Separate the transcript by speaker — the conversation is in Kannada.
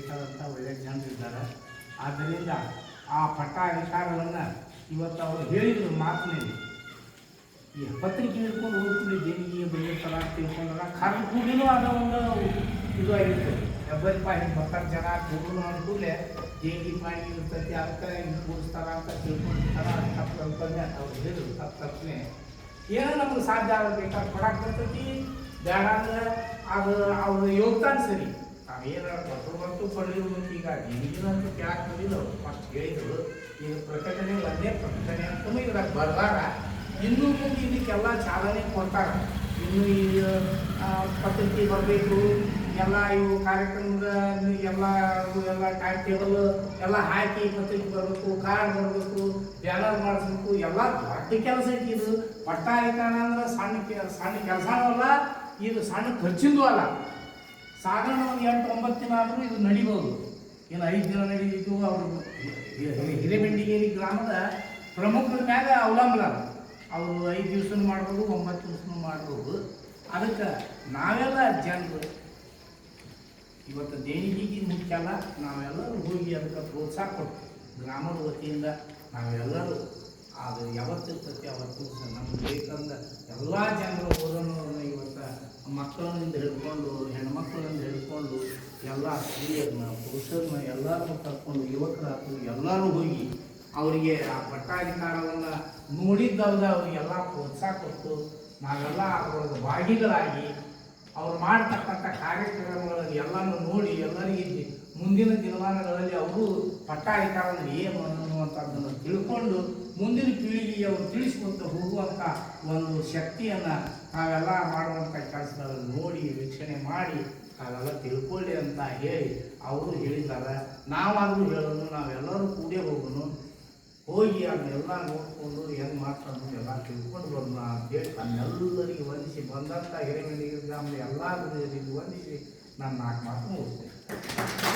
Speaker 1: ಬೇಕಾದಂಥ ಒಳ್ಳೆಯ ಜನರಿದ್ದಾರೆ. ಆದ್ದರಿಂದ ಆ ಪಟ್ಟ ಅಧಿಕಾರವನ್ನು ಇವತ್ತು ಅವರು ಹೇಳಿದರು ಮಾತಿನಲ್ಲಿ. ಈ ಪತ್ರಿಕೆ ಹಿಡ್ಕೊಂಡು ಹೋಗ್ತೀನಿ ದೇಣಿಗೆ ಬಂದಿರ್ತಾರ ಅಂತ ತಿಳ್ಕೊಂಡ್ರೆ ಕರ್ದು ಕೂಡಿನೂ ಅದೋ ಒಂದು ಇದು ಆಗಿರ್ತದೆ. 70 ರೂಪಾಯಿ ಬರ್ತಾರೆ ಜನ ಕೂಡಲು ಅಂದ ಕೂಡಲೇ ದೇಣಿಗೆ ಮಾಡಿ ಇರ್ತೈತಿ, ಅದಕ್ಕೆ ಹಿಂಗೆ ಕೂಡಿಸ್ತಾರ ಅಂತ ತಿಳ್ಕೊಂಡಿರ್ತಾರ. ಅದು ತಪ್ಪು ಕಲ್ಪನೆ ಅವ್ರು ಹೇಳಿದ್ರು, ತಪ್ಪನೆ ಏನೋ ನಮ್ಗೆ ಸಾಧ್ಯ ಆಗಬೇಕಾದ್ರೆ ಕೊಡಕ್ಕೆ ಬರ್ತೈತಿ. ಬೇಡ ಅಂದ್ರೆ ಅದು ಅವ್ರ ಯೋಗದಾನ ಸರಿ. ನಾವೇನು ಕೊಟ್ಟು ಪಡೆದಿರುವಂತ ಈಗ ದೇಣಿಗೆನಂತೂ ಯಾಕೆ ಬಂದಿಲ್ಲ ಅವರು ಫಸ್ಟ್ ಹೇಳಿದ್ರು. ಈಗ ಪ್ರಕಟಣೆ ಒಂದೇ ಪ್ರಕಟಣೆ ಅಂತಲೂ ಇದ್ರಾಗ ಬರ್ದಾರ. ಇನ್ನೂ ಮುಂದೆ ಇದಕ್ಕೆಲ್ಲ ಚಾಲನೆ ಕೊಡ್ತಾರೆ. ಇನ್ನು ಈ ಪತ್ರಿಕೆ ಬರಬೇಕು, ಎಲ್ಲ ಇವು ಕಾರ್ಯಕ್ರಮದ ಎಲ್ಲ ಟೈಮ್ ಟೇಬಲ್ ಎಲ್ಲ ಹಾಕಿ ಪತ್ರಿಕೆ ಬರಬೇಕು, ಕಾರ್ಡ್ ಬರಬೇಕು, ಬ್ಯಾನರ್ ಮಾಡಿಸ್ಬೇಕು, ಎಲ್ಲ ದೊಡ್ಡ ಕೆಲಸ ಐತಿ ಇದು. ಪಟ್ಟ ಅಧಿಕಾರ ಅಂದ್ರೆ ಸಣ್ಣ ಕೆಲಸನೂ ಅಲ್ಲ, ಇದು ಸಣ್ಣ ಖರ್ಚಿಂದು ಅಲ್ಲ. ಸಾಧಾರಣ ಒಂದು 8-9 ದಿನ ಆದರೂ ಇದು ನಡಿಬೋದು. ಏನು 5 ದಿನ ನಡೀತಿತ್ತು. ಅವರು ಹಿರೇಬೆಂಡಿಗೇರಿ ಗ್ರಾಮದ ಪ್ರಮುಖರ ಮ್ಯಾಗ ಅವಲಂಬನ. ಅವರು 5 ದಿವಸನೂ ಮಾಡ್ಬೋದು, 9 ದಿವಸನೂ ಮಾಡ್ಬೋದು. ಅದಕ್ಕೆ ನಾವೆಲ್ಲ ಜನರು ಇವತ್ತು ದೇಣಿಗೆಗೆ ಮುಖ್ಯ ಅಲ್ಲ, ನಾವೆಲ್ಲರೂ ಹೋಗಿ ಅದಕ್ಕೆ ಪ್ರೋತ್ಸಾಹ ಕೊಟ್ಟು ಗ್ರಾಮದ ವತಿಯಿಂದ ನಾವೆಲ್ಲರೂ ಅದು ಯಾವತ್ತಿರ್ತೈತಿ ಅವತ್ತು ನಮ್ಗೆ ಬೇಕಂದ ಎಲ್ಲ ಜನರು ಓದೋನವ್ರನ್ನ ಇವತ್ತು ಮಕ್ಕಳನ್ನ ಹಿಡ್ಕೊಂಡು ಹೆಣ್ಮಕ್ಳನ್ನ ಹಿಡ್ಕೊಂಡು ಎಲ್ಲ ಸ್ತ್ರೀಯರನ್ನ ಪುರುಷರನ್ನ ಎಲ್ಲರನ್ನೂ ಕರ್ಕೊಂಡು ಯುವಕರಾದ್ರು ಎಲ್ಲರೂ ಹೋಗಿ ಅವರಿಗೆ ಆ ಪಟ್ಟಾಧಿಕಾರವನ್ನು ನೋಡಿದ್ದಲ್ದ ಅವರಿಗೆಲ್ಲ ಪ್ರೋತ್ಸಾಹ ಕೊಟ್ಟು ನಾವೆಲ್ಲ ಅವರ ಭಾಗಿಗಳಾಗಿ ಅವ್ರು ಮಾಡ್ತಕ್ಕಂಥ ಕಾರ್ಯಕ್ರಮಗಳನ್ನು ಎಲ್ಲನೂ ನೋಡಿ ಎಲ್ಲರಿಗೆ ಮುಂದಿನ ದಿನಮಾನಗಳಲ್ಲಿ ಅವರು ಪಟ್ಟಾಧಿಕಾರವನ್ನು ಏನು ಅನ್ನುವಂಥದ್ದನ್ನು ತಿಳ್ಕೊಂಡು ಮುಂದಿನ ಪೀಳಿಗೆಗೆ ಅವರು ತಿಳಿಸ್ಕೊತ ಹೋಗುವಂಥ ಒಂದು ಶಕ್ತಿಯನ್ನು ನಾವೆಲ್ಲ ಮಾಡುವಂಥ ಕೆಲಸಗಳನ್ನು ನೋಡಿ ವೀಕ್ಷಣೆ ಮಾಡಿ ನಾವೆಲ್ಲ ತಿಳ್ಕೊಳ್ಳಿ ಅಂತ ಹೇಳಿ ಅವರು ಹೇಳಿದ್ದಾರೆ. ನಾವಾದರೂ ಹೇಳೋನು, ನಾವೆಲ್ಲರೂ ಕೂಡೇ ಹೋಗೋನು, ಹೋಗಿ ಅದನ್ನೆಲ್ಲ ನೋಡಿಕೊಂಡು ಹೆಂಗೆ ಮಾಡ್ಕೊಂಡು ಎಲ್ಲ ತಿಳ್ಕೊಂಡು ಬರೋಣ ಅಂತೇಳಿ ತನ್ನೆಲ್ಲರಿಗೆ ವಂದಿಸಿ ಬಂದಂಥ ಹಿರೇಮಂಡಿಗೇರಿ ಗ್ರಾಮದ ಎಲ್ಲ ಗುರುಜರಿಗೆ ವಂದಿಸಿ ನಾನು 4 ಮಾತು ಮುಗಿಸ್ತೇನೆ.